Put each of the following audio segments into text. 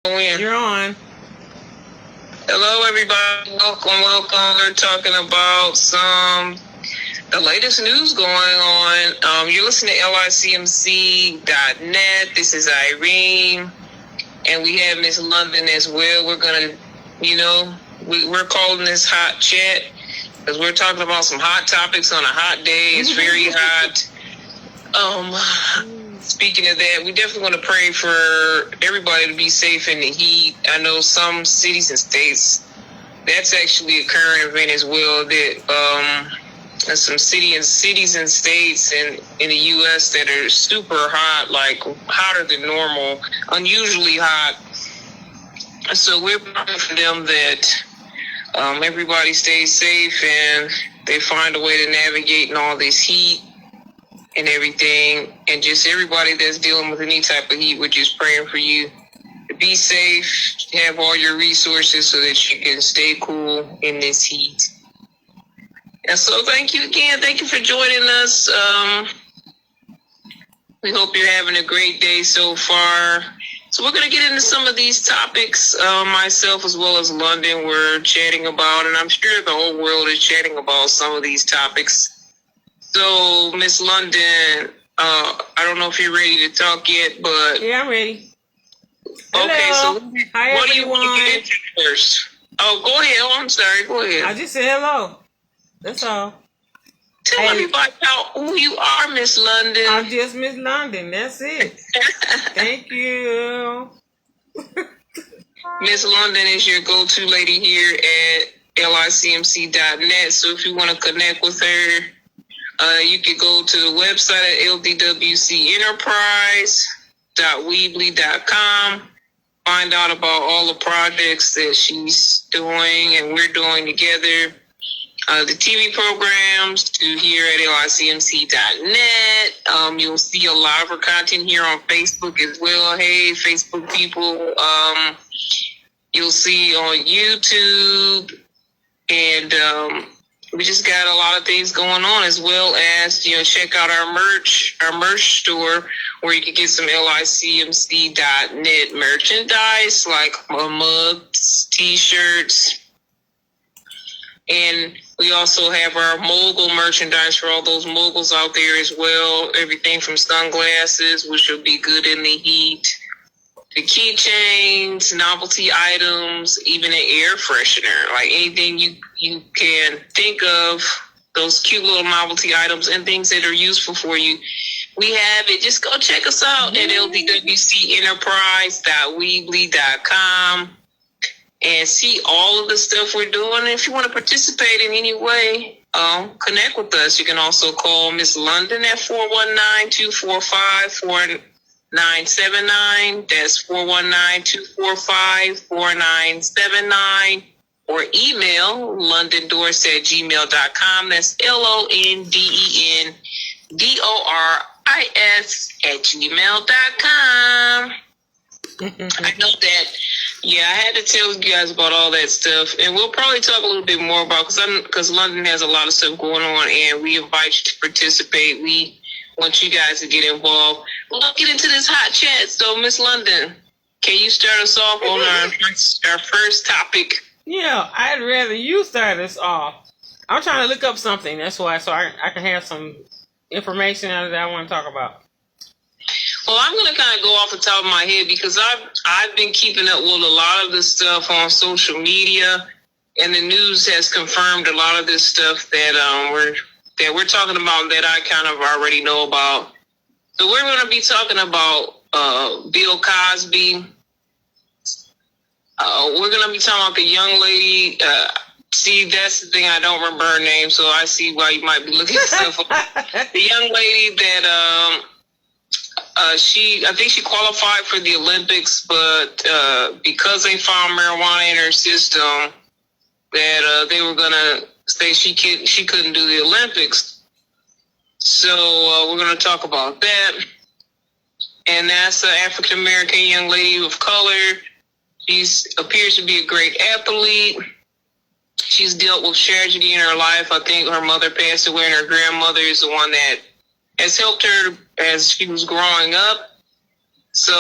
You're on. Hello, everybody. Welcome. We're talking about the latest news going on. You're listening to licmc.net. This is Irene, and we have Miss London as well. We're gonna, we're calling this hot chat because we're talking about some hot topics on a hot day. It's very hot. Speaking of that, we definitely want to pray for everybody to be safe in the heat. I know some cities and states, that's actually a current event as well, that there's some cities and states in the U.S. that are super hot, like hotter than normal, unusually hot. So we're praying for them that everybody stays safe and they find a way to navigate in all this heat and everything, and just everybody that's dealing with any type of heat, we're just praying for you to be safe, have all your resources so that you can stay cool in this heat. And so thank you again. Thank you for joining us. We hope you're having a great day so far. So we're going to get into some of these topics, myself as well as London, we're chatting about, and I'm sure the whole world is chatting about some of these topics. So, Miss London, I don't know if you're ready to talk yet, but... Yeah, I'm ready. Okay, hello. so Hi, what do you want to get into first? Oh, go ahead. Oh, I'm sorry. Go ahead. I just said hello. That's all. Tell everybody who you are, Miss London. I'm just Miss London. That's it. Thank you. Miss London is your go-to lady here at licmc.net. So if you want to connect with her, you can go to the website at ldwcenterprise.weebly.com. Find out about all the projects that she's doing and we're doing together. The TV programs to here at licmc.net. You'll see a lot of her content here on Facebook as well. Hey, Facebook people. You'll see on YouTube. And we just got a lot of things going on, as well as, check out our merch store where you can get some licmc.net merchandise like mugs, t-shirts. And we also have our mogul merchandise for all those moguls out there as well. Everything from sunglasses, which will be good in the heat, the keychains, novelty items, even an air freshener, like anything you can think of, those cute little novelty items and things that are useful for you. We have it. Just go check us out at ldwcenterprise.weebly.com and see all of the stuff we're doing. And if you want to participate in any way, connect with us. You can also call Miss London at 419-245-4979. That's 419-245-4979. Or email londendors@gmail.com. That's LONDENDORIS@gmail.com. I know that. Yeah, I had to tell you guys about all that stuff, and we'll probably talk a little bit more about because London has a lot of stuff going on, and we invite you to participate. We want you guys to get involved. Well, let's get into this hot chat. So, Miss London, can you start us off on our first topic? Yeah, I'd rather you start us off. I'm trying to look up something. That's why, so I can have some information that I want to talk about. Well, I'm going to kind of go off the top of my head because I've been keeping up with a lot of this stuff on social media, and the news has confirmed a lot of this stuff that we're talking about that I kind of already know about. So we're going to be talking about Bill Cosby. We're going to be talking about the young lady. See, that's the thing. I don't remember her name, so I see why you might be looking at stuff up. The young lady that I think she qualified for the Olympics, but because they found marijuana in her system, that they were gonna say she couldn't do the Olympics. So we're gonna talk about that. And that's an African American young lady of color. She appears to be a great athlete. She's dealt with tragedy in her life. I think her mother passed away, and her grandmother is the one that has helped her as she was growing up. So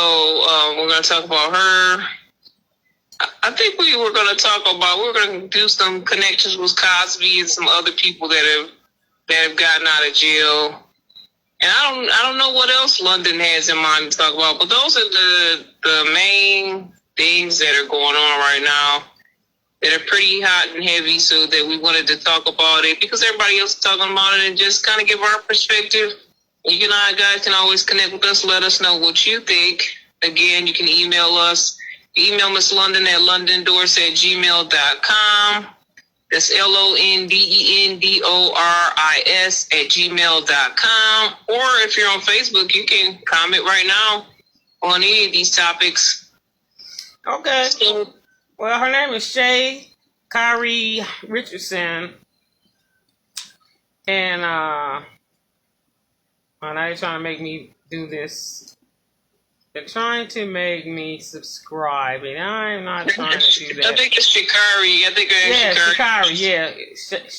we're going to talk about her. I think we were going to talk about. We're going to do some connections with Cosby and some other people that have gotten out of jail. And I don't know what else London has in mind to talk about, but those are the main things that are going on right now that are pretty hot and heavy. So that we wanted to talk about it because everybody else is talking about it and just kind of give our perspective. You guys can always connect with us. Let us know what you think. Again, you can email us. Email Miss London at londendors@gmail.com. That's LONDENDORIS@gmail.com. Or if you're on Facebook, you can comment right now on any of these topics. Okay. So, Well, her name is Shay Kyrie Richardson. And now they're trying to make me do this. They're trying to make me subscribe, and I'm not trying to do that. I think it's Shikari. I think it's Shikari. Yeah.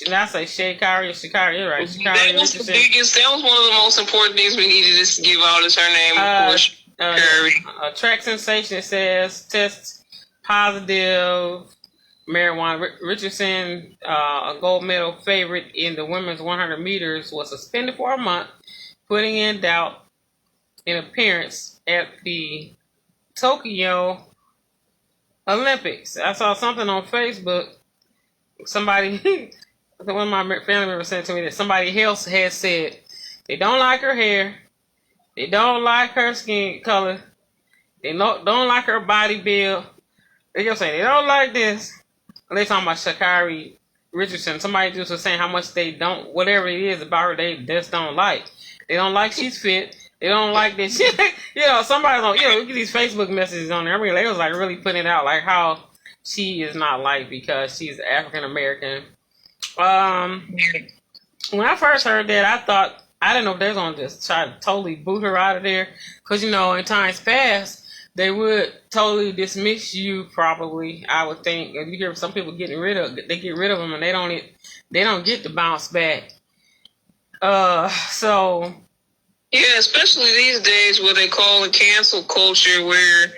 Did I say Shay Kyrie or Shikari? You're right. Shikari that was the Richardson. biggest. That was one of the most important things we needed to give out. Is her name? Of course, Shikari. A track sensation, it says test positive marijuana. Richardson, a gold medal favorite in the women's 100 meters, was suspended for a month, putting in doubt an appearance at the Tokyo Olympics. I saw something on Facebook. Somebody, one of my family members said to me that somebody else had said they don't like her hair, they don't like her skin color, they don't like her body build. They just saying they don't like this. They talking about Sha'Carri Richardson. Somebody just was saying how much they don't, whatever it is about her, they just don't like. They don't like she's fit. They don't like this shit. Somebody's on, look at these Facebook messages on there. I mean, they was like really putting it out, like how she is not liked because she's African American. When I first heard that, I thought, I didn't know if they was going to just try to totally boot her out of there. Because, in times past, they would totally dismiss you probably, I would think. If you hear some people they get rid of them and they don't get to bounce back. So... Yeah, especially these days where they call it cancel culture, where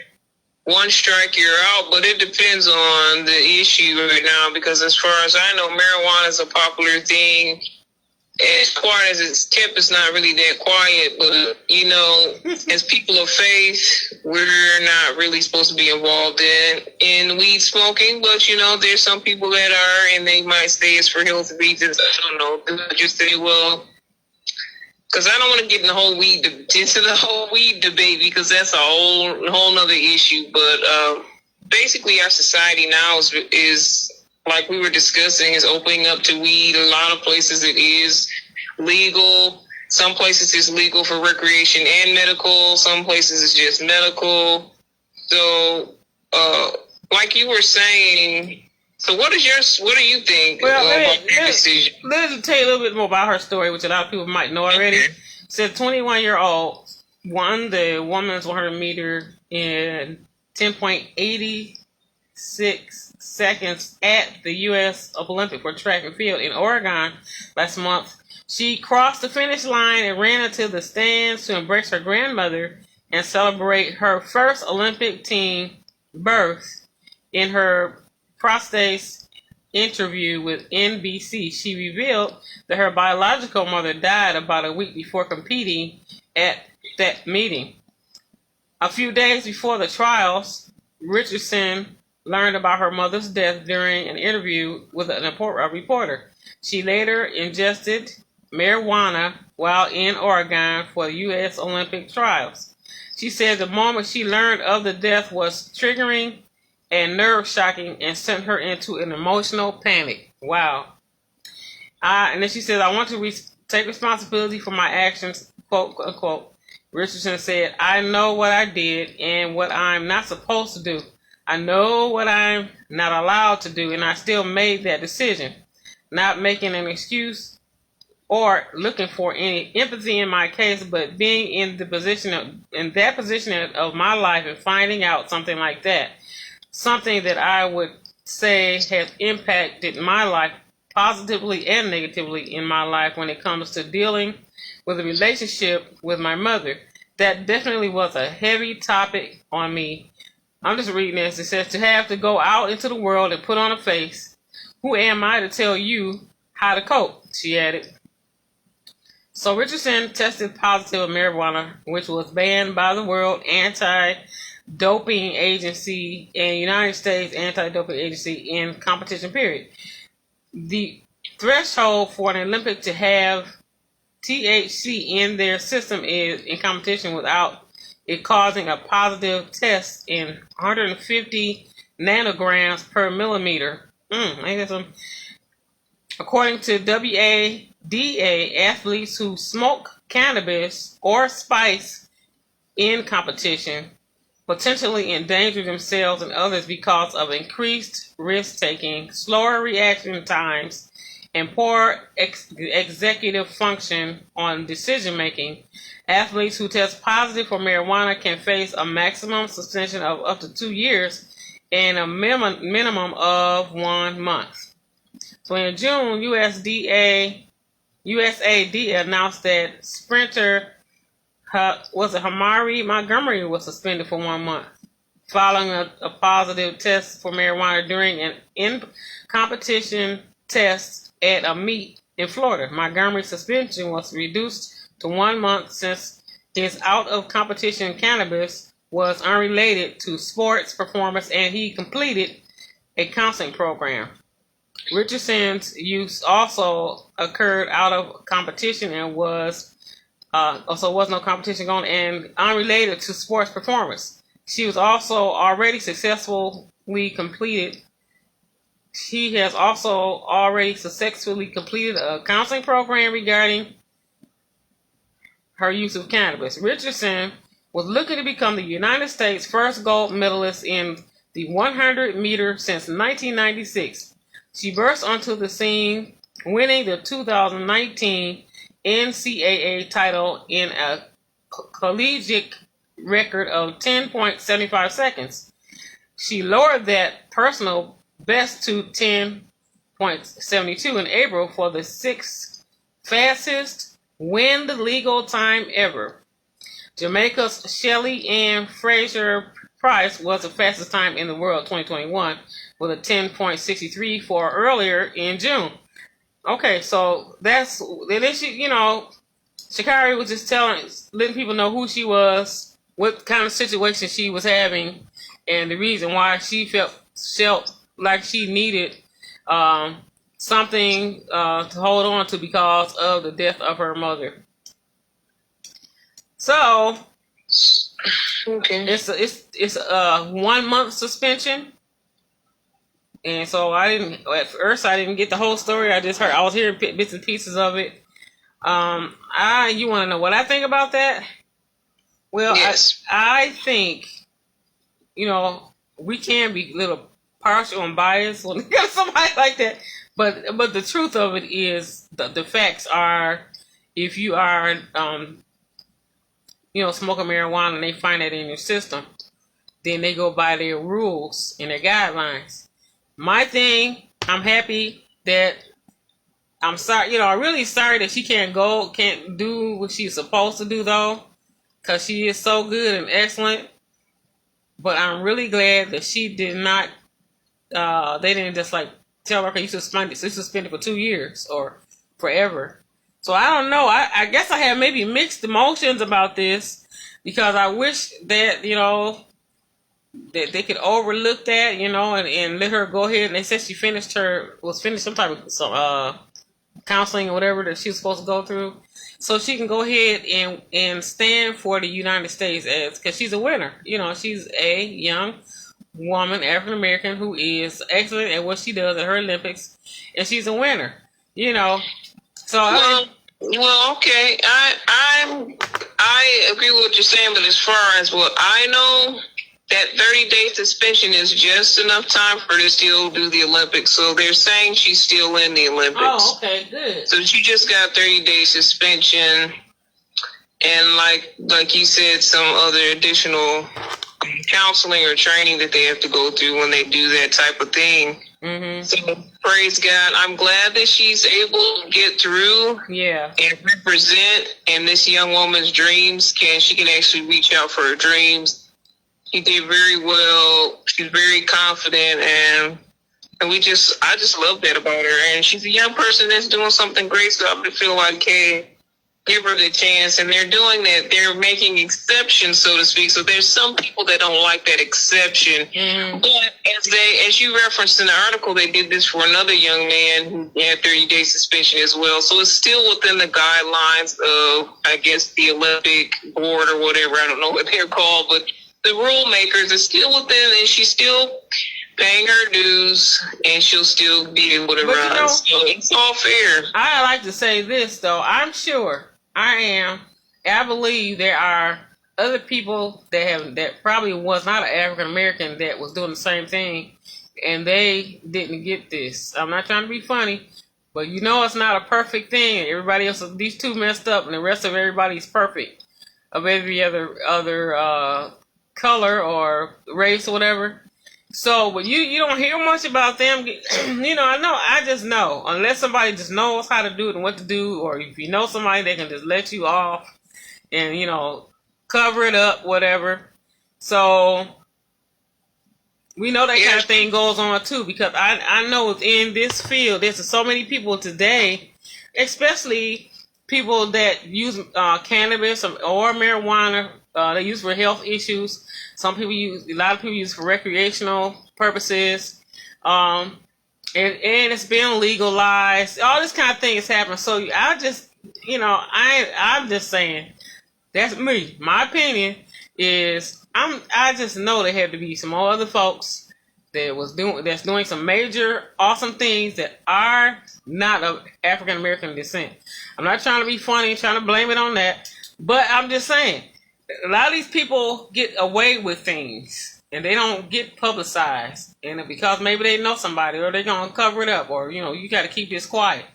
one strike you're out, but it depends on the issue right now, because as far as I know, marijuana is a popular thing. As quiet as it's kept, it's not really that quiet, but, as people of faith, we're not really supposed to be involved in weed smoking, but, there's some people that are, and they might say it's for health reasons. I don't know. They just say, well... Because I don't want to get into the whole weed debate, because that's a whole nother issue. But basically, our society now is like we were discussing, is opening up to weed. A lot of places it is legal. Some places it's legal for recreation and medical. Some places it's just medical. So, like you were saying. So what do you think about your decision? Let me tell you a little bit more about her story, which a lot of people might know already. Okay. Said 21-year-old won the women's 100 meter in 10.86 seconds at the U.S. Olympic for track and field in Oregon last month. She crossed the finish line and ran into the stands to embrace her grandmother and celebrate her first Olympic team berth. In her Prostate's interview with NBC, she revealed that her biological mother died about a week before competing at that meeting. A few days before the trials, Richardson learned about her mother's death during an interview with a reporter. She later ingested marijuana while in Oregon for the U.S. Olympic trials. She said the moment she learned of the death was triggering and nerve-shocking and sent her into an emotional panic. Wow. And then she said, I want to take responsibility for my actions, quote, unquote. Richardson said, I know what I did and what I'm not supposed to do. I know what I'm not allowed to do, and I still made that decision. Not making an excuse or looking for any empathy in my case, but being in that position of my life and finding out something like that. Something that I would say has impacted my life positively and negatively in my life when it comes to dealing with a relationship with my mother. That definitely was a heavy topic on me. I'm just reading this. It says, to have to go out into the world and put on a face. Who am I to tell you how to cope? She added. So Richardson tested positive of marijuana, which was banned by the World Anti-Doping Agency and United States Anti-Doping Agency in competition period. The threshold for an Olympic to have THC in their system is in competition without it causing a positive test in 150 nanograms per millimeter. According to WADA, athletes who smoke cannabis or spice in competition potentially endanger themselves and others because of increased risk-taking, slower reaction times, and poor executive function on decision-making. Athletes who test positive for marijuana can face a maximum suspension of up to 2 years and a minimum of 1 month. So in June, USAD announced that sprinter Hamari Montgomery was suspended for 1 month following a positive test for marijuana during an in-competition test at a meet in Florida. Montgomery's suspension was reduced to 1 month since his out-of-competition cannabis was unrelated to sports performance and he completed a counseling program. Richardson's use also occurred out of competition and was no competition going and unrelated to sports performance. She was also already successfully completed. She has also already successfully completed a counseling program regarding her use of cannabis. Richardson was looking to become the United States' first gold medalist in the 100 meter since 1996. She burst onto the scene, winning the 2019 NCAA title in a collegiate record of 10.75 seconds. She lowered that personal best to 10.72 in April for the 6th fastest wind legal time ever. Jamaica's Shelly Ann Fraser Price was the fastest time in the world 2021 with a 10.63 for earlier in June. Okay, so that's then Sha'Carri was just letting people know who she was, what kind of situation she was having, and the reason why she felt like she needed something to hold on to because of the death of her mother. So okay, it's a 1 month suspension. And so at first I didn't get the whole story. I was hearing bits and pieces of it. You want to know what I think about that? Well, yes. I think, we can be a little partial and biased when you got somebody like that. But the truth of it is, the facts are, if you are, smoking marijuana and they find that in your system, then they go by their rules and their guidelines. My thing, I'm happy that I'm sorry, I'm really sorry that she can't do what she's supposed to do though, because she is so good and excellent. But I'm really glad that she did not, they didn't just like tell her, okay, you suspended for 2 years or forever. So I don't know. I guess I have maybe mixed emotions about this because I wish that, that they could overlook that, and let her go ahead. And they said she finished some type of counseling or whatever that she was supposed to go through. So she can go ahead and stand for the United States because she's a winner. She's a young woman, African American, who is excellent at what she does at her Olympics, and she's a winner. So okay. I agree with what you're saying, but as far as what I know, that 30-day suspension is just enough time for her to still do the Olympics. So they're saying she's still in the Olympics. Oh, okay, good. So she just got 30-day suspension, and like you said, some other additional counseling or training that they have to go through when they do that type of thing. Mm-hmm. So praise God. I'm glad that she's able to get through and represent in this young woman's dreams. She can actually reach out for her dreams He did very well. She's very confident, and I just love that about her. And she's a young person that's doing something great. So I feel like, hey, give her the chance. And they're doing that. They're making exceptions, so to speak. So there's some people that don't like that exception. Mm-hmm. But as you referenced in the article, they did this for another young man who had 30-day suspension as well. So it's still within the guidelines of, I guess, the Olympic board or whatever. I don't know what they're called, but the rule makers are still within, and she's still paying her dues, and she'll still be able to run. You know, so it's all fair. I like to say this, though. I'm sure I believe there are other people that probably was not an African American that was doing the same thing, and they didn't get this. I'm not trying to be funny, but you know it's not a perfect thing. Everybody else, these two messed up, and the rest of everybody's perfect. Of every other color or race or whatever. So, but you don't hear much about them. I just know. Unless somebody just knows how to do it and what to do, or if you know somebody, they can just let you off and, cover it up, whatever. So, we know that kind of thing goes on too, because I know in this field, there's so many people today, especially people that use cannabis or marijuana. They use for health issues. A lot of people use for recreational purposes. And it's been legalized. All this kind of thing is happening. So I'm just saying, that's me. My opinion is, I just know there had to be some more other folks that's doing some major awesome things that are not of African American descent. I'm not trying to be funny, trying to blame it on that, but I'm just saying, a lot of these people get away with things and they don't get publicized, and because maybe they know somebody, or they're gonna cover it up, or you got to keep this quiet.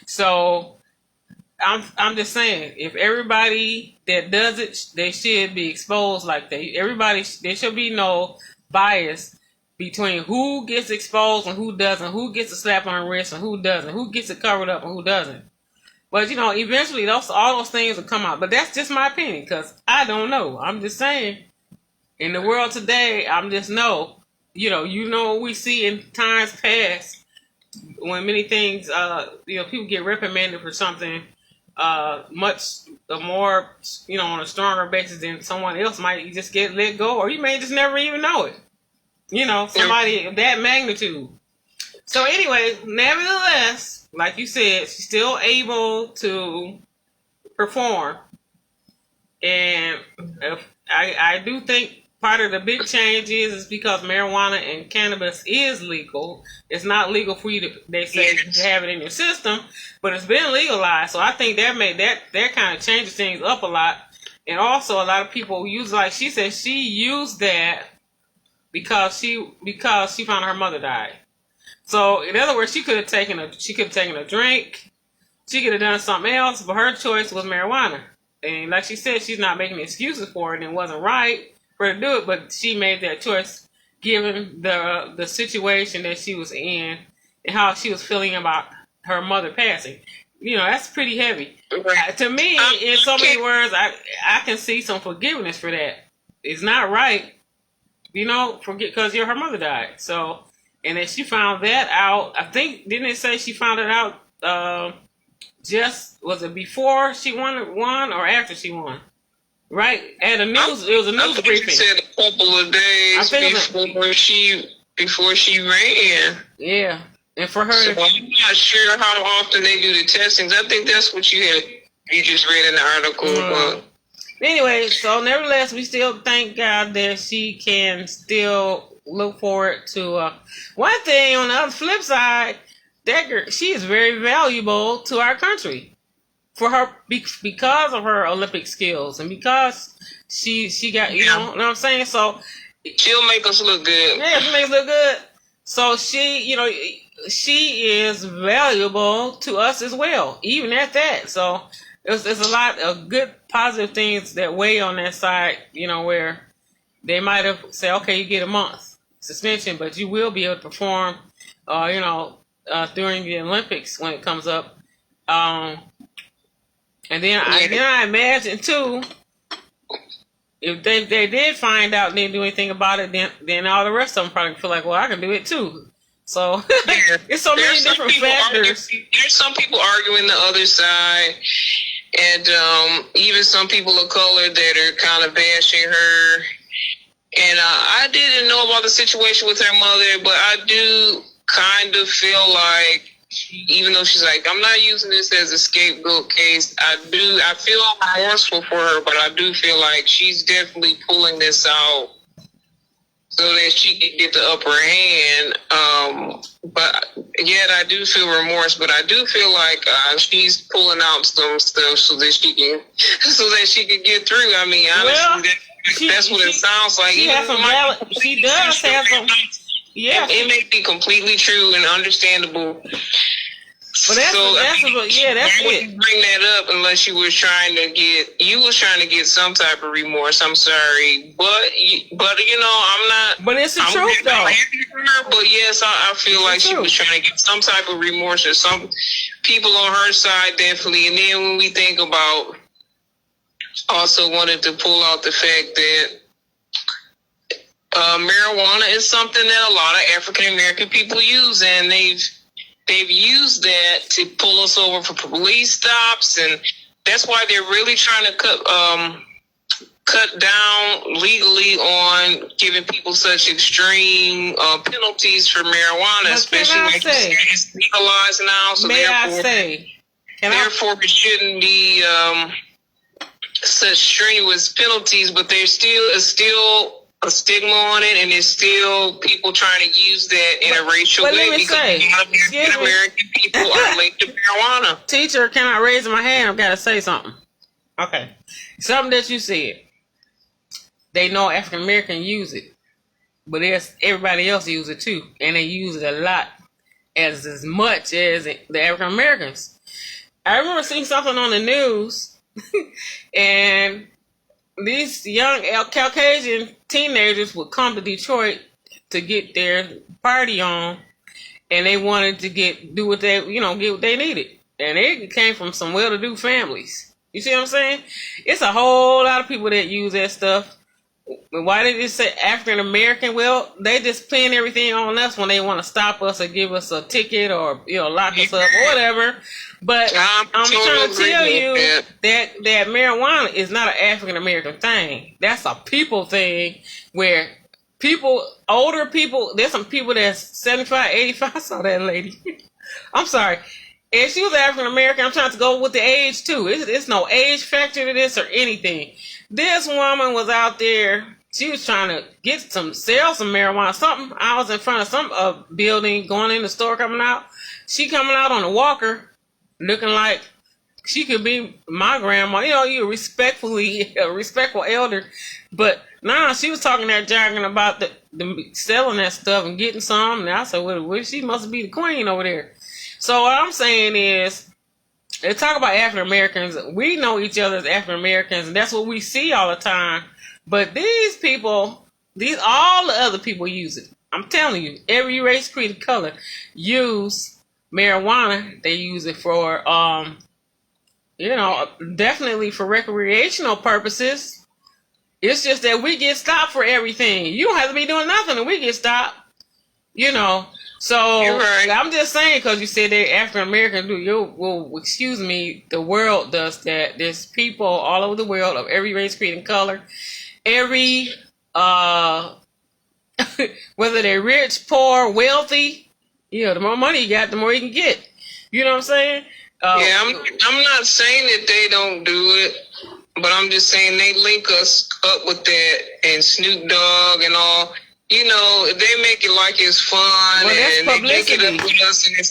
So I'm just saying, if everybody that does it, they should be exposed like that. There should be no bias between who gets exposed and who doesn't, who gets a slap on the wrist and who doesn't, who gets it covered up and who doesn't. But, eventually all those things will come out. But that's just my opinion, because I don't know. I'm just saying, in the world today, I'm just know, what we see in times past, when many things, people get reprimanded for something much more, on a stronger basis than someone else might just get let go, or you may just never even know it. Somebody of that magnitude. So anyway, nevertheless, like you said, she's still able to perform. And I do think part of the big change is because marijuana and cannabis is legal. It's not legal for you to have it in your system, but it's been legalized. So I think that kind of changes things up a lot. And also a lot of people use, like she said, she used that because she found her mother died. So in other words, she could have taken a drink, she could have done something else, but her choice was marijuana. And like she said, she's not making excuses for it, and it wasn't right for her to do it, but she made that choice given the situation that she was in and how she was feeling about her mother passing. That's pretty heavy. To me, in so many words, I can see some forgiveness for that. It's not right. Forget, because her mother died. So, and then she found that out. I think, didn't it say she found it out? Was it before she won or after she won? Right at a news. It was a news briefing. She said a couple of days before she ran. Yeah, and for her, so I'm not sure how often they do the testings. I think that's what you just read in the article. Anyway, so nevertheless, we still thank God that she can still look forward to one thing. On the other flip side, that girl, she is very valuable to our country for her because of her Olympic skills, and because she got, you know what I'm saying. So she'll make us look good. Yeah, she'll make us look good. So she is valuable to us as well, even at that. So there's a lot of good positive things that weigh on that side, where they might have said, okay, you get a month suspension, but you will be able to perform, during the Olympics when it comes up. And then I imagine too, if they did find out and didn't do anything about it, then all the rest of them probably feel like, well, I can do it too. So Yeah. it's so many different factors. There's some people arguing the other side, and even some people of color that are kind of bashing her. And I didn't know about the situation with her mother, but I do kind of feel like, even though she's like, I'm not using this as a scapegoat case, I feel remorseful for her, but I do feel like she's definitely pulling this out so that she can get the upper hand. But yet I do feel remorse, but I do feel like she's pulling out some stuff so that she can get through. I mean, honestly, that's what it sounds like. She does have some. Yeah, it may be completely true and understandable. But that's it. Bring that up unless you was trying to get some type of remorse. I'm sorry, but I'm not. But it's the truth, though. But yes, I feel like she was trying to get some type of remorse, or some people on her side definitely. And then when we think about, also wanted to pull out the fact that marijuana is something that a lot of African American people use, and they've used that to pull us over for police stops, and that's why they're really trying to cut down legally on giving people such extreme penalties for marijuana, especially like it's legalized now. So therefore, it shouldn't be such strenuous penalties, but there's still a stigma on it, and there's still people trying to use that in a racial way, because a lot of American people are linked to marijuana. Teacher, can I raise my hand? I've got to say something. Okay. Something that you said. They know African Americans use it, but everybody else use it too, and they use it a lot, as much as the African Americans. I remember seeing something on the news, and these young Caucasian teenagers would come to Detroit to get their party on, and they wanted to get what they needed, and they came from some well-to-do families. You see what I'm saying? It's a whole lot of people that use that stuff. Why did it say African American? Well, they just pin everything on us when they want to stop us or give us a ticket or lock us up or whatever. But I'm trying to tell you that marijuana is not an African American thing. That's a people thing, where older people, there's some people that's 75, 85. I saw that lady. I'm sorry. And she was African American. I'm trying to go with the age too. It's no age factor to this or anything. This woman was out there. She was trying to sell some marijuana, something. I was in front of some building, going in the store, coming out. She coming out on a walker, looking like she could be my grandma. You're a respectful elder. But she was talking there, jargon about the selling that stuff and getting some. And I said, well, she must be the queen over there. So what I'm saying is, they talk about African Americans. We know each other as African Americans, and that's what we see all the time. But these people, all the other people use it. I'm telling you, every race, creed, and color use marijuana. They use it for, definitely for recreational purposes. It's just that we get stopped for everything. You don't have to be doing nothing, and we get stopped. So right. I'm just saying, because you said that African Americans do. Excuse me, the world does that. There's people all over the world of every race, creed, and color. Every whether they're rich, poor, wealthy, the more money you got, the more you can get. You know what I'm saying? I'm not saying that they don't do it, but I'm just saying they link us up with that, and Snoop Dogg and all. They make it like it's fun, and they make it up with us, and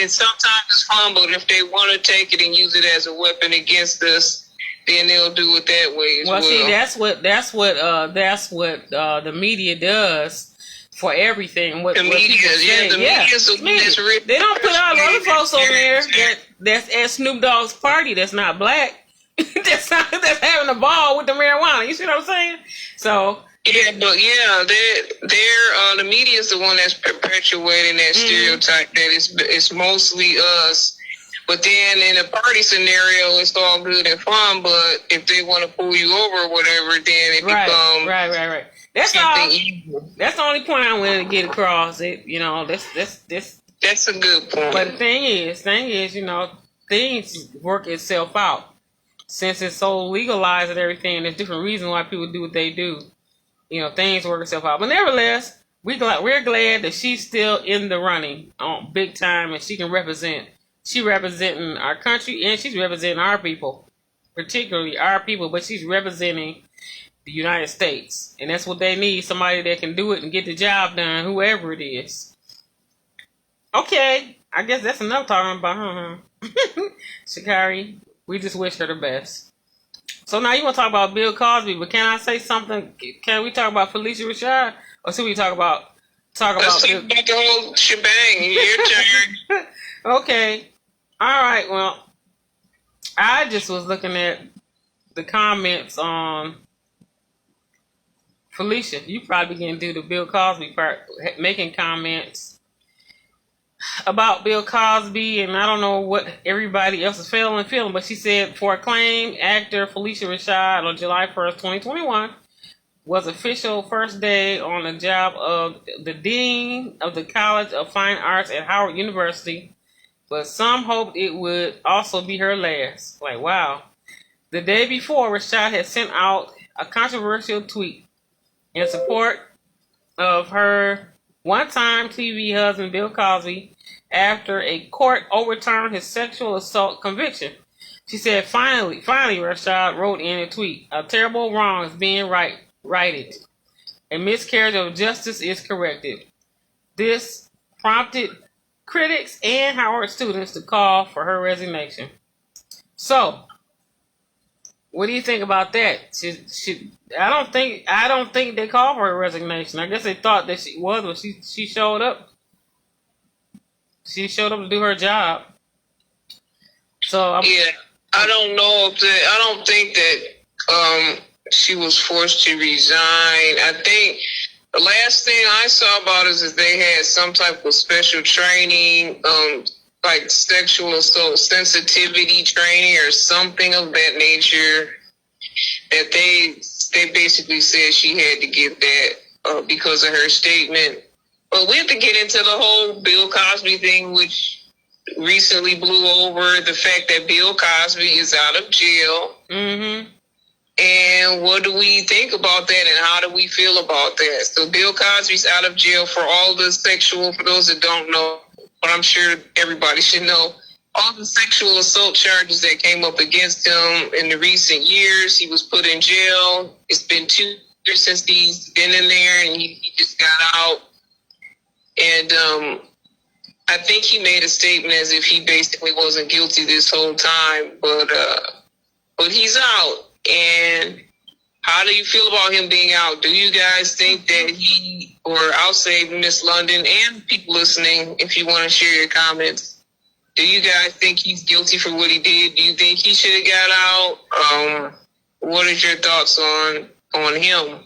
sometimes it's fun, but if they want to take it and use it as a weapon against us, then they'll do it that way as well. See, that's what the media does for everything. The media is the one that's really. They don't put all other folks over there that's at Snoop Dogg's party that's not black, that's having a ball with the marijuana. You see what I'm saying? So. Yeah, but the media is the one that's perpetuating that stereotype that it's mostly us But then in a party scenario, it's all good and fun. But if they want to pull you over or whatever, then it becomes right. That's all. Evil. That's the only point I wanted to get across. It, this. That's a good point. But the thing is, things work itself out. Since it's so legalized and everything, there's different reasons why people do what they do. Things work itself out. But nevertheless, we're glad that she's still in the running on big time, and she can represent. She's representing our country, and she's representing our people, particularly our people. But she's representing the United States, and that's what they need: somebody that can do it and get the job done, whoever it is. Okay, I guess that's enough talking about her. Sha'Carri, we just wish her the best. So now you want to talk about Bill Cosby, but can I say something? Can we talk about Phylicia Rashad, or should we talk about? Let's talk about the whole shebang. Your turn. Okay. All right. Well, I just was looking at the comments on Phylicia. You probably can do the Bill Cosby part, making comments about Bill Cosby, and I don't know what everybody else is feeling, but she said, for acclaimed actor Phylicia Rashad on July 1st, 2021, was official first day on the job of the Dean of the College of Fine Arts at Howard University, but some hoped it would also be her last. Like, wow. The day before, Rashad had sent out a controversial tweet in support of her one-time TV husband, Bill Cosby, after a court overturned his sexual assault conviction. She said, finally, Rashad wrote in a tweet, a terrible wrong is being righted. A miscarriage of justice is corrected. This prompted critics and Howard students to call for her resignation. So, what do you think about that? I don't think they called for her resignation. I guess they thought that she was, but she showed up. She showed up to do her job. So I don't know I don't think that she was forced to resign. I think the last thing I saw about it is that they had some type of special training, like sexual assault sensitivity training or something of that nature, that they basically said she had to get that because of her statement. But we have to get into the whole Bill Cosby thing, which recently blew over the fact that Bill Cosby is out of jail. Mm-hmm. And what do we think about that, and how do we feel about that? So Bill Cosby's out of jail for all the sexual, for those that don't know, but I'm sure everybody should know, all the sexual assault charges that came up against him in the recent years. He was put in jail. It's been 2 years since he's been in there, and he just got out. And I think he made a statement as if he basically wasn't guilty this whole time, but he's out. And how do you feel about him being out? Do you guys think that or I'll say Miss London and people listening, if you want to share your comments, do you guys think he's guilty for what he did? Do you think he should have got out? What is your thoughts on him?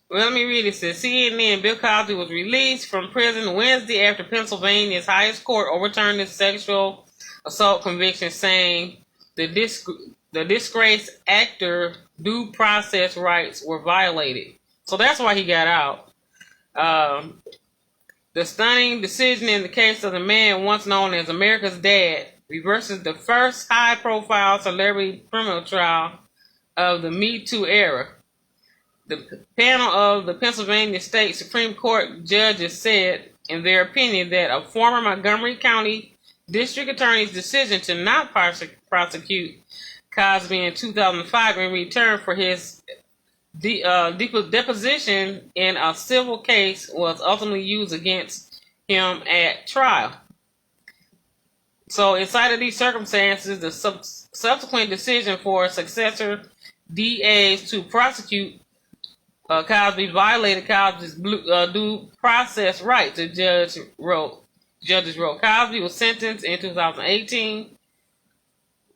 Well, let me read it. It says, CNN, Bill Cosby was released from prison Wednesday after Pennsylvania's highest court overturned his sexual assault conviction, saying the disgraced actor due process rights were violated. So that's why he got out. The stunning decision in the case of the man once known as America's Dad reverses the first high-profile celebrity criminal trial of the Me Too era. The panel of the Pennsylvania State Supreme Court judges said in their opinion that a former Montgomery County District Attorney's decision to not prosecute Cosby in 2005 in return for his deposition in a civil case was ultimately used against him at trial. So in sight of these circumstances, the subsequent decision for successor DAs to prosecute Cosby violated Cosby's due process rights, the judges wrote. Cosby was sentenced in 2018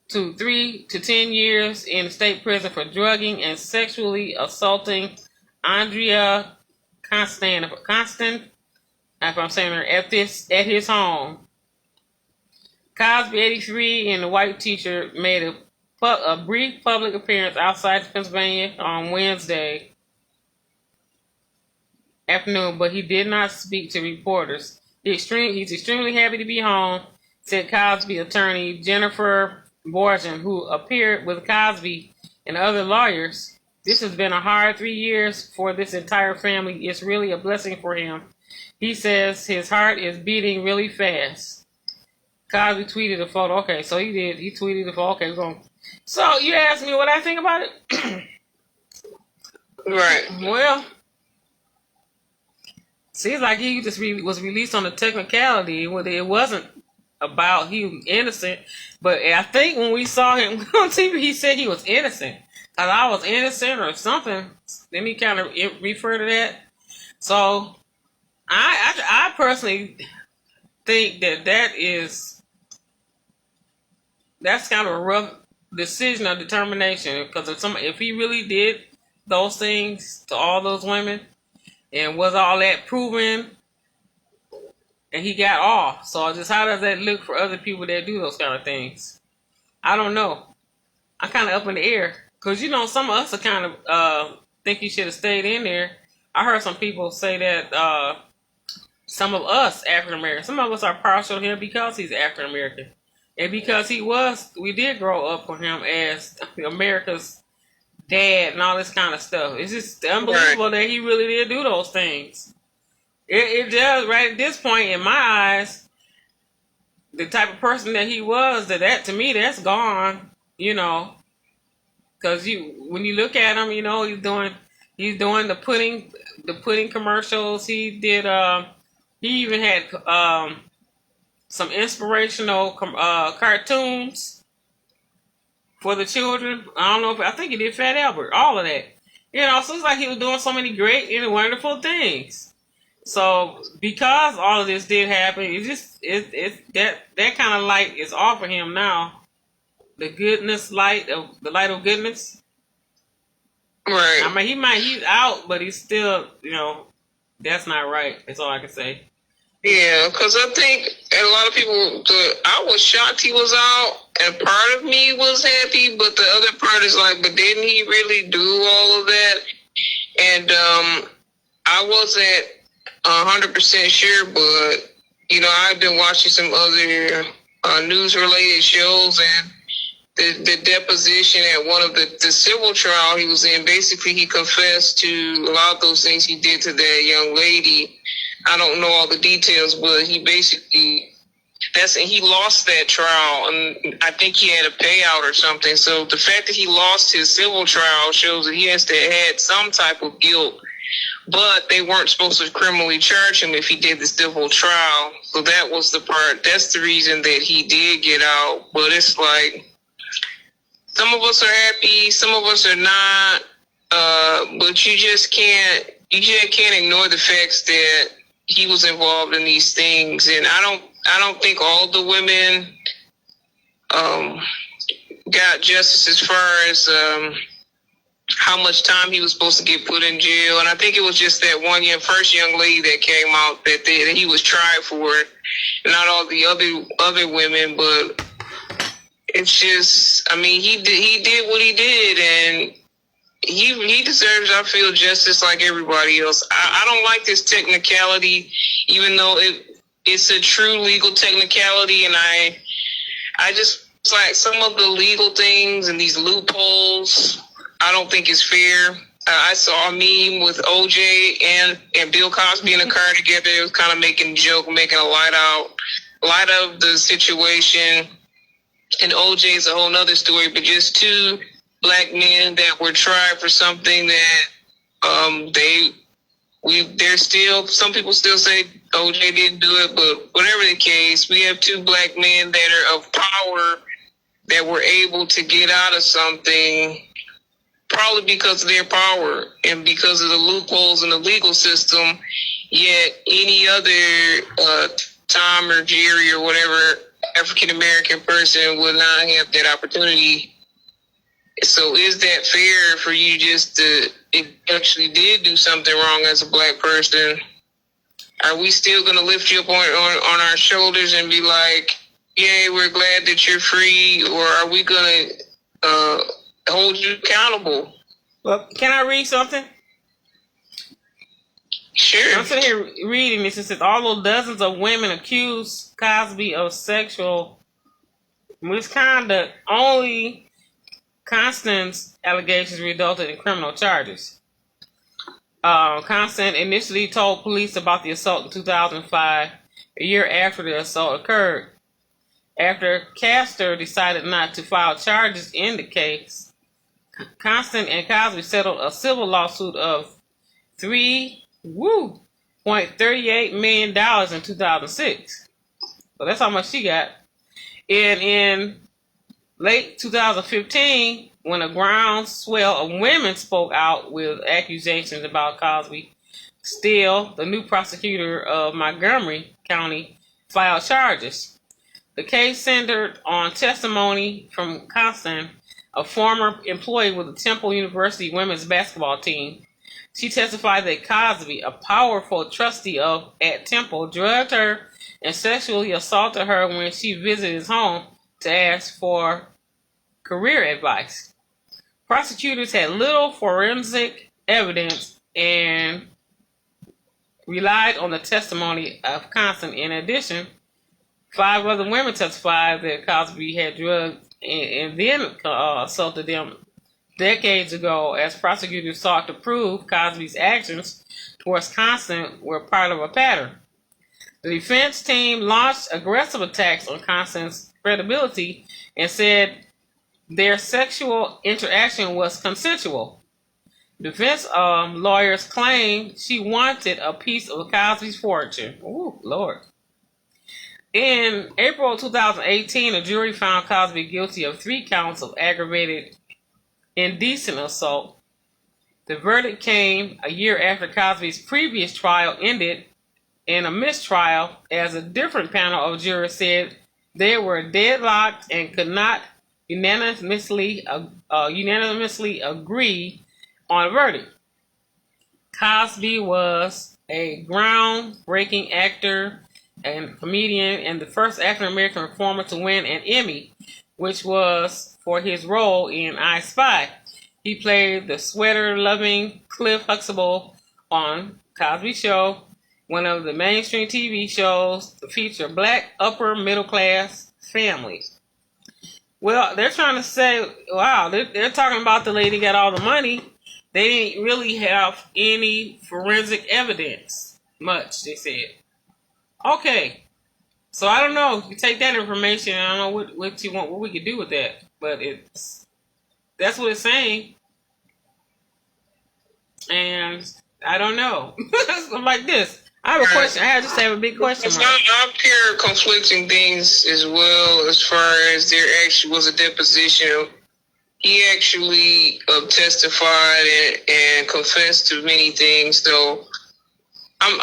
to 3 to 10 years in the state prison for drugging and sexually assaulting Andrea Constant, if I'm saying her, at his home. Cosby, 83, and the white teacher made a brief public appearance outside Pennsylvania on Wednesday afternoon, but he did not speak to reporters. He's extremely happy to be home, said Cosby attorney Jennifer Borgen, who appeared with Cosby and other lawyers. This has been a hard 3 years for this entire family. It's really a blessing for him. He says his heart is beating really fast. Cosby tweeted a photo. Okay, so he did. He tweeted a photo. Okay, so you asked me what I think about it? Right. Well, seems like he just was released on a technicality. It wasn't about he was innocent. But I think when we saw him on TV, he said he was innocent. Because I was innocent or something. Let me kind of refer to that. So, I personally think that's kind of a rough decision or determination. Because if he really did those things to all those women, and was all that proven, and he got off. So just how does that look for other people that do those kind of things? I don't know. I'm kind of up in the air. Because, some of us are kind of think he should have stayed in there. I heard some people say that some of us African-American, some of us are partial to him because he's African-American. And because we did grow up with him as America's dad and all this kind of stuff. It's just unbelievable that he really did do those things. It does, right at this point, in my eyes, the type of person that he was, that to me, that's gone, Because when you look at him, he's doing the pudding commercials. He did, he even had some inspirational cartoons for the children. I think he did Fat Albert, all of that. So it's like he was doing so many great and wonderful things. So because all of this did happen, that kind of light is off of him now. The light of goodness. Right. I mean, he's out, but he's still, that's not right. That's all I can say. Yeah, because I think a lot of people, I was shocked he was out, and part of me was happy, but the other part is like, but didn't he really do all of that? And I wasn't 100% sure, but, I've been watching some other news-related shows, and the deposition at one of the civil trial he was in, basically he confessed to a lot of those things he did to that young lady. I don't know all the details, but he basically, he lost that trial, and I think he had a payout or something. So the fact that he lost his civil trial shows that he has to have had some type of guilt, but they weren't supposed to criminally charge him if he did the civil trial. So that's the reason that he did get out. But it's like, some of us are happy, some of us are not, but you just can't ignore the facts that he was involved in these things. And I don't think all the women got justice as far as how much time he was supposed to get put in jail. And I think it was just that first young lady that came out that he was tried for, not all the other women, but it's just, I mean, he did what he did, and he deserves, I feel, justice like everybody else. I don't like this technicality, even though it's a true legal technicality, and I just, it's like some of the legal things and these loopholes, I don't think is fair. I saw a meme with OJ and Bill Cosby in a car together. It was kind of making a joke, making a light of the situation. And OJ is a whole nother story, but just two black men that were tried for something that they're still, some people still say OJ didn't do it, but whatever the case, we have two black men that are of power that were able to get out of something probably because of their power and because of the loopholes in the legal system. Yet any other Tom or Jerry or whatever African-American person would not have that opportunity. So is that fair for you just to, if you actually did do something wrong as a black person, are we still going to lift you up on our shoulders and be like, Yay, we're glad that you're free, or are we gonna hold you accountable? Well, can I read something? Sure. I'm sitting here reading this. It says, although dozens of women accused Cosby of sexual misconduct, only Constance's allegations resulted in criminal charges. Constance initially told police about the assault in 2005, a year after the assault occurred. After Castor decided not to file charges in the case, Constance and Cosby settled a civil lawsuit of $3.38 million in 2006. So that's how much she got. And in late 2015, when a groundswell of women spoke out with accusations about Cosby, still the new prosecutor of Montgomery County filed charges. The case centered on testimony from Constance, a former employee with the Temple University women's basketball team. She testified that Cosby, a powerful trustee at Temple, drugged her and sexually assaulted her when she visited his home to ask for career advice. Prosecutors had little forensic evidence and relied on the testimony of Constance. In addition, 5 other women testified that Cosby had drugged and then assaulted them decades ago, as prosecutors sought to prove Cosby's actions towards Constance were part of a pattern. The defense team launched aggressive attacks on Constance's credibility and said their sexual interaction was consensual. Defense lawyers claimed she wanted a piece of Cosby's fortune. Ooh, Lord. In April 2018, a jury found Cosby guilty of 3 counts of aggravated indecent assault. The verdict came a year after Cosby's previous trial ended in a mistrial, as a different panel of jurors said they were deadlocked and could not unanimously agree on a verdict. Cosby was a groundbreaking actor and comedian and the first African-American performer to win an Emmy, which was for his role in I Spy. He played the sweater-loving Cliff Huxtable on Cosby Show, one of the mainstream TV shows to feature black upper-middle-class families. Well, they're trying to say, wow, they're talking about the lady got all the money. They didn't really have any forensic evidence. Much, they said. Okay, so I don't know. You take that information. I don't know what you want, what we could do with that, but that's what it's saying, and I don't know. I'm like this. I have a question. I just have a big question mark. I've heard conflicting things as well, as far as there actually was a deposition. He actually testified and confessed to many things, though. I'm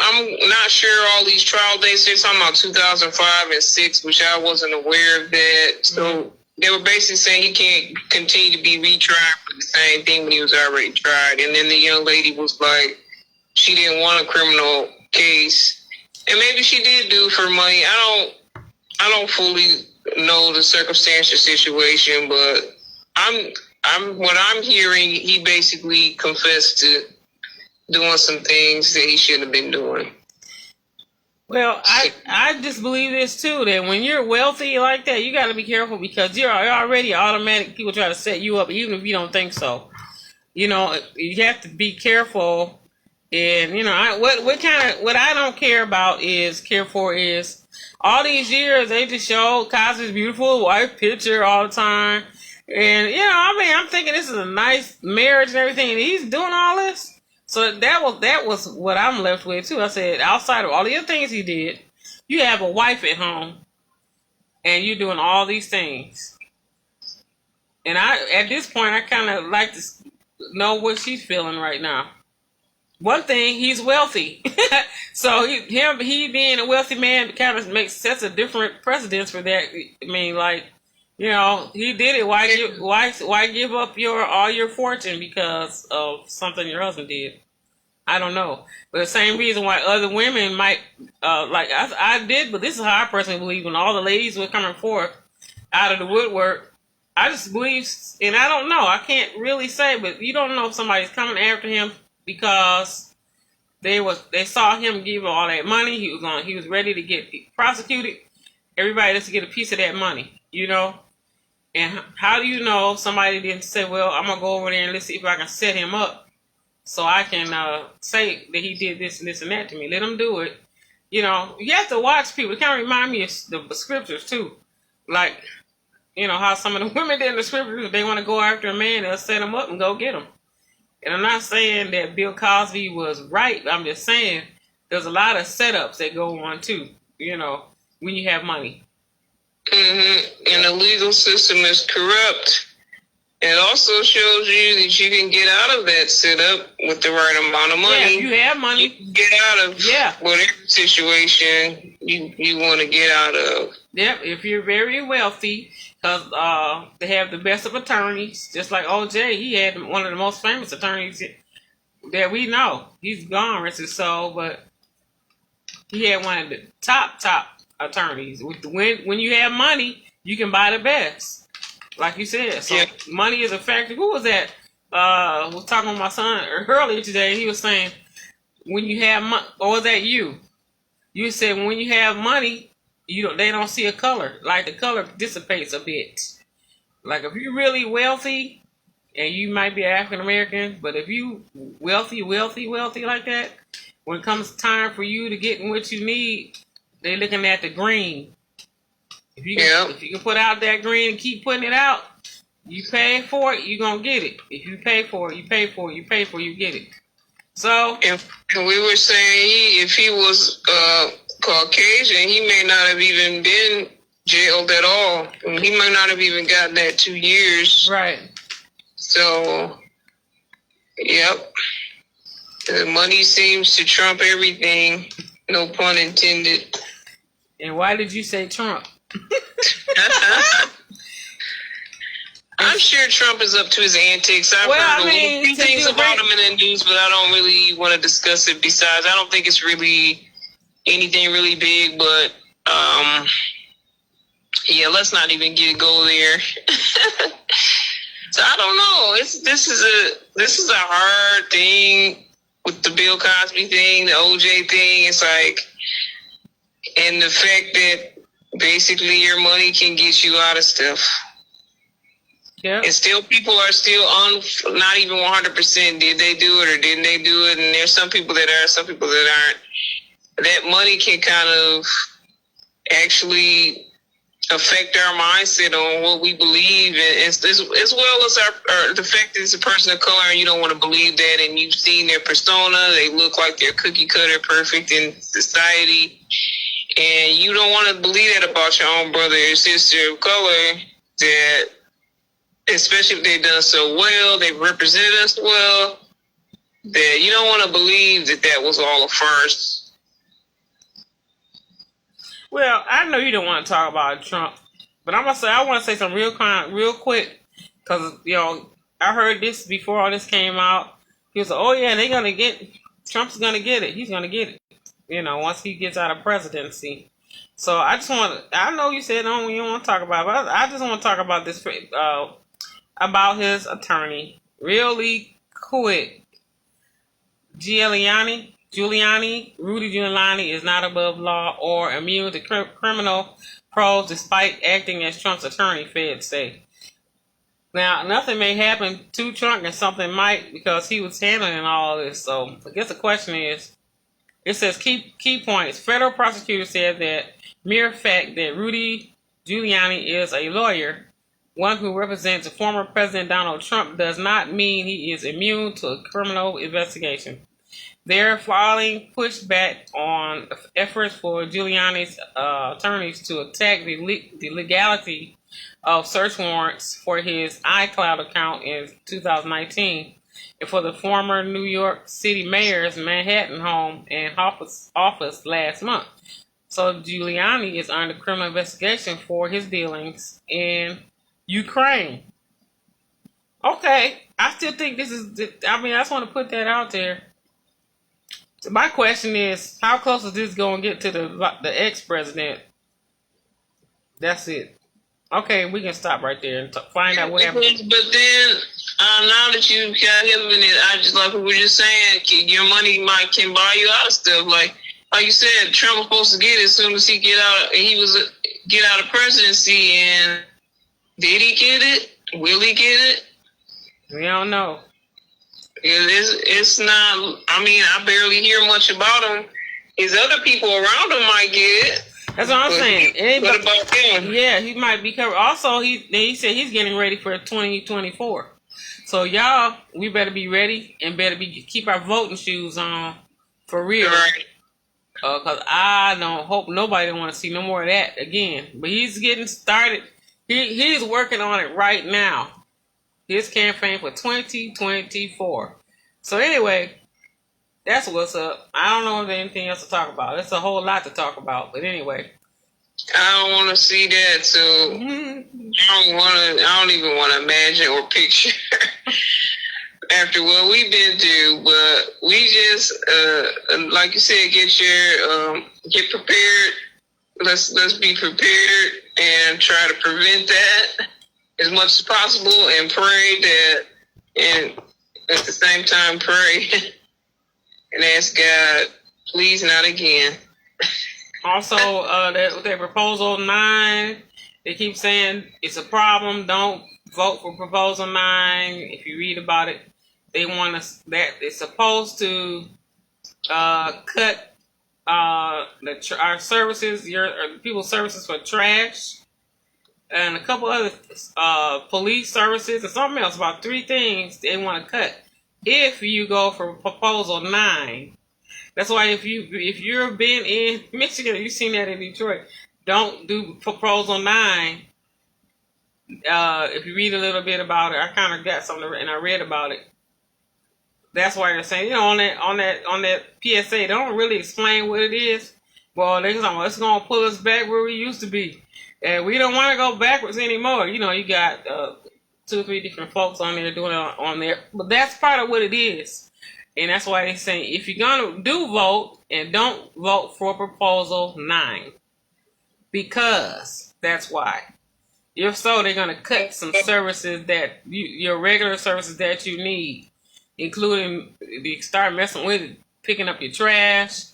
not sure all these trial dates. They're talking about 2005 and 6, which I wasn't aware of that. So they were basically saying he can't continue to be retried for the same thing when he was already tried. And then the young lady was like, she didn't want a criminal case, and maybe she did do it for money. I don't fully know the circumstantial situation, but what I'm hearing, he basically confessed to doing some things that he shouldn't have been doing. Well, I just believe this too, that when you're wealthy like that, you got to be careful, because you're already automatic. People try to set you up even if you don't think so. You know, you have to be careful. And what I don't care for is all these years they just showed Cosby's beautiful wife picture all the time. And I'm thinking this is a nice marriage and everything, and he's doing all this. So that was what I'm left with too. I said, outside of all the other things he did, you have a wife at home, and you're doing all these things. And at this point, I kind of like to know what she's feeling right now. One thing, he's wealthy, so he being a wealthy man kind of sets a different precedence for that. I mean, he did it. Why give up all your fortune because of something your husband did? I don't know. But the same reason why other women might, like I did, but this is how I personally believe when all the ladies were coming forth out of the woodwork. I just believe, and I don't know, I can't really say, but you don't know if somebody's coming after him because they saw him give all that money. He was ready to get prosecuted. Everybody just to get a piece of that money, you know. And how do you know if somebody didn't say, well, I'm gonna go over there and let's see if I can set him up. So I can say that he did this and this and that to me. Let him do it. You know, you have to watch people. It kind of remind me of the scriptures, too. Like, you know, how some of the women did in the scriptures, if they want to go after a man, they'll set him up and go get him. And I'm not saying that Bill Cosby was right. I'm just saying there's a lot of setups that go on, too, you know, when you have money. Mm-hmm. And the legal system is corrupt. It also shows you that you can get out of that setup with the right amount of money. Yeah, if you have money. You can get out of whatever situation you want to get out of. Yep, if you're very wealthy, because they have the best of attorneys, just like OJ. He had one of the most famous attorneys that we know. He's gone, rest his soul, but he had one of the top attorneys. When you have money, you can buy the best. Like you said, so money is a factor. Who was that? Was talking with my son earlier today. He was saying, when you have money, or was that you? You said when you have money, they don't see a color. Like the color dissipates a bit. Like if you're really wealthy, and you might be African American, but if you wealthy like that, when it comes time for you to get what you need, they're looking at the green. If you can put out that green and keep putting it out, you pay for it, you're going to get it. If you pay for it, you pay for it, you get it. So. And we were saying if he was Caucasian, he may not have even been jailed at all. He might not have even gotten that 2 years. Right. So, yep. The money seems to trump everything. No pun intended. And why did you say Trump? I'm sure Trump is up to his antics. I've heard a few things about him in the news, but I don't really want to discuss it. Besides, I don't think it's really anything really big, but let's not even go there. So I don't know. This is a hard thing with the Bill Cosby thing, the OJ thing. It's like, and the fact that basically your money can get you out of stuff. Yeah. And still people are still on not even 100%. Did they do it or didn't they do it? And there's some people that are, some people that aren't. That money can kind of actually affect our mindset on what we believe, and as well as our the fact that it's a person of color and you don't want to believe that, and you've seen their persona, they look like they're cookie cutter perfect in society, and you don't want to believe that about your own brother or sister of color, that especially if they've done so well, they've represented us well, that you don't want to believe that was all a farce. Well, I know you don't want to talk about Trump, but I want to say something real quick, because I heard this before all this came out. He was like, "Oh yeah, Trump's gonna get it. He's gonna get it. Once he gets out of presidency." So I know you said you don't want to talk about it, but I just want to talk about this about his attorney, really quick. Rudy Giuliani is not above law or immune to criminal probes despite acting as Trump's attorney, feds say. Now, nothing may happen to Trump and something might, because he was handling all this. So I guess the question is, it says key points. Federal prosecutors said that mere fact that Rudy Giuliani is a lawyer, one who represents former President Donald Trump, does not mean he is immune to a criminal investigation. They're filing pushback on efforts for Giuliani's attorneys to attack the legality of search warrants for his iCloud account in 2019 and for the former New York City mayor's Manhattan home and office last month. So Giuliani is under criminal investigation for his dealings in Ukraine. Okay, I still think this is, I just want to put that out there. So my question is, how close is this going to get to the ex-president? That's it. Okay, we can stop right there and find out what happened. But then, now that you got him in it, I just like we were just saying, your money can buy you out of stuff. Like you said, Trump was supposed to get it as soon as he get out of presidency, and did he get it? Will he get it? We don't know. It's not. I mean, I barely hear much about him. His other people around him might get it. That's what I'm saying. What about him? Yeah, he might be covered. Also, he said he's getting ready for 2024. So y'all, we better be ready and keep our voting shoes on for real. Right. Cause I don't hope nobody want to see no more of that again. But he's getting started. He's working on it right now. His campaign for 2024. So anyway, that's what's up. I don't know if there's anything else to talk about. It's a whole lot to talk about. But anyway. I don't want to see that, so I don't even want to imagine or picture after what we've been through. But we just, like you said, get prepared. Let's be prepared and try to prevent that as much as possible, and pray that, and at the same time pray and ask God, please not again. Also, their proposal 9, they keep saying it's a problem. Don't vote for proposal 9. If you read about it, they want us that it's supposed to cut our services, people's services for trash, and a couple other police services, and something else. About 3 things they want to cut if you go for proposal 9. That's why if you've been in Michigan, you've seen that in Detroit, don't do proposal 9. If you read a little bit about it, I kind of got something and I read about it. That's why they're saying, on that PSA, they don't really explain what it is. Well, they're saying, it's going to pull us back where we used to be, and we don't want to go backwards anymore. You got 2 or 3 different folks on there doing it on there, but that's part of what it is. And that's why they're saying, if you're going to vote, and don't vote for proposal 9. Because that's why. If so, they're going to cut some services that your regular services that you need, including start messing with picking up your trash,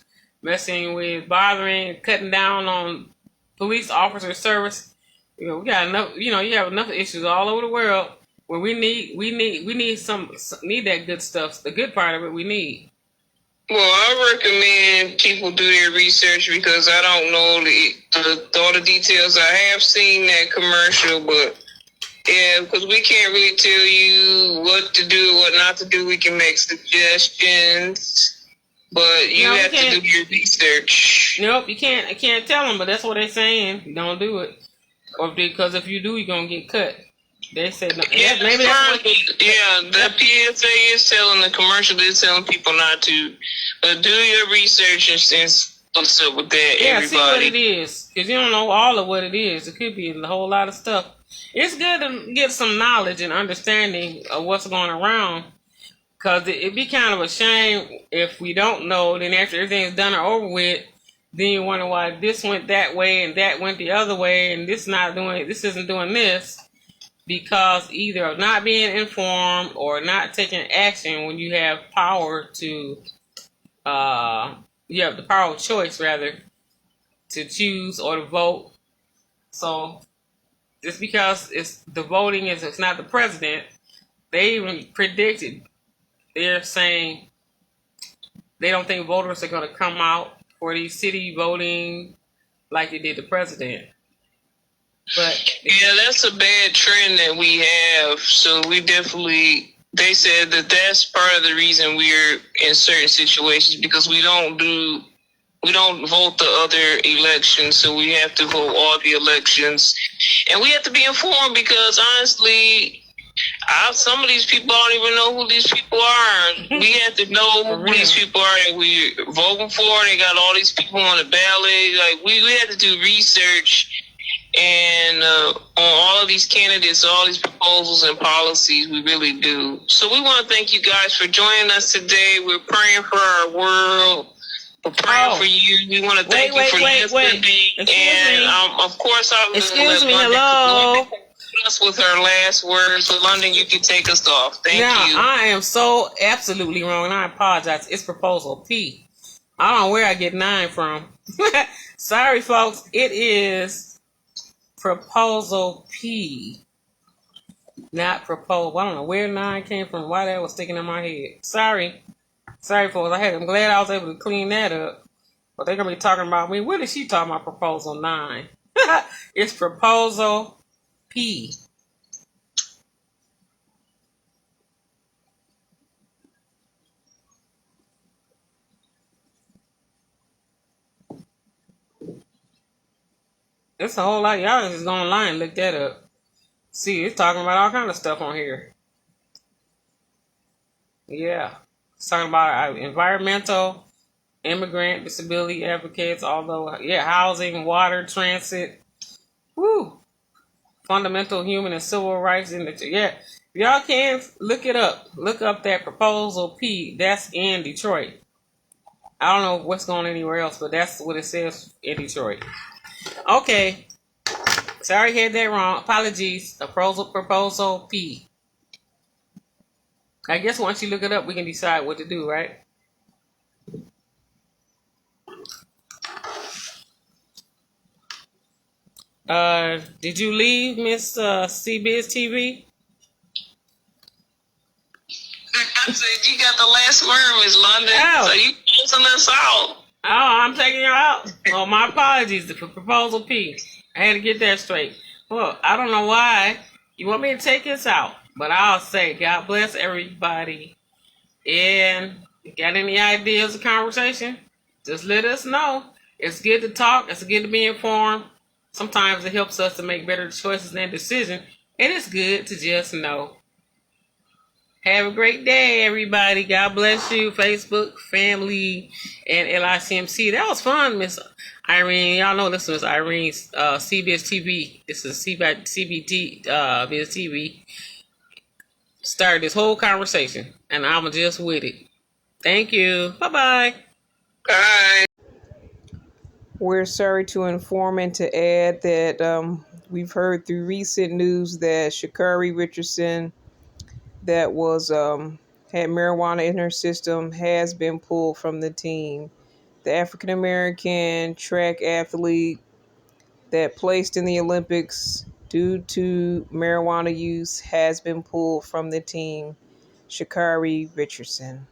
messing with cutting down on police officer service. We got enough, you have enough issues all over the world. Well, we need that good stuff. The good part of it we need. Well, I recommend people do their research, because I don't know all the details. I have seen that commercial, but yeah, because we can't really tell you what to do, what not to do. We can make suggestions, but you have to do your research. Nope, you can't. I can't tell them, but that's what they're saying. Don't do it, or because if you do, you're gonna get cut. They said, no. Yeah, maybe that's what, the PSA is telling, the commercial is telling people not to. But do your research and see what's up with that, everybody. See what it is. Because you don't know all of what it is. It could be a whole lot of stuff. It's good to get some knowledge and understanding of what's going around. Because it'd be kind of a shame if we don't know, then after everything's done or over with, then you wonder why this went that way and that went the other way and this isn't doing this. Because either of not being informed or not taking action when you have power to, you have the power of choice rather, to choose or to vote. So just because it's not the president, they even predicted. They're saying they don't think voters are going to come out for these city voting like they did the president. But yeah, that's a bad trend that we have. So we definitely, they said that's part of the reason we're in certain situations, because we don't vote the other elections. So we have to vote all the elections, and we have to be informed, because honestly, some of these people don't even know who these people are. We have to know who these people are that we're voting for. They got all these people on the ballot. Like we have to do research and on all of these candidates, all these proposals and policies. We really do. So we want to thank you guys for joining us today. We're praying for our world. We're praying for you. We want to thank you for listening. And of course, I'll excuse me. Hello. Us with her last words. So London, you can take us off. Thank you. I am so absolutely wrong, and I apologize. It's proposal P. I don't know where I get 9 from. Sorry, folks. It is proposal P, not proposal. I don't know where 9 came from. Why that was sticking in my head. Sorry, folks. I'm glad I was able to clean that up. But they're gonna be talking about me. What is she talking about? Proposal 9. It's proposal P. It's a whole lot. Y'all just go online and look that up. See, it's talking about all kind of stuff on here. Yeah. It's talking about environmental, immigrant, disability advocates, housing, water, transit. Woo. Fundamental human and civil rights. Y'all can look it up. Look up that proposal P. That's in Detroit. I don't know what's going anywhere else, but that's what it says in Detroit. Okay. Sorry, had that wrong. Apologies. Proposal P. I guess once you look it up, we can decide what to do, right? Did you leave, Miss CBiz TV? I said you got the last word, Miss London. Oh. So you closing us out. Oh, I'm taking you out. Oh, my apologies for proposal P. I had to get that straight. Well, I don't know why you want me to take this out, but I'll say God bless everybody. And got any ideas of conversation? Just let us know. It's good to talk. It's good to be informed. Sometimes it helps us to make better choices and decisions. And it's good to just know. Have a great day, everybody. God bless you, Facebook, family, and LICMC. That was fun, Miss Irene. Y'all know this was Irene's CBiz TV. This is CBT Biz TV. Started this whole conversation, and I'm just with it. Thank you. Bye-bye. Bye. We're sorry to inform and to add that we've heard through recent news that Sha'Carri Richardson, that was had marijuana in her system, has been pulled from the team. The African American track athlete that placed in the Olympics due to marijuana use has been pulled from the team. Sha'Carri Richardson.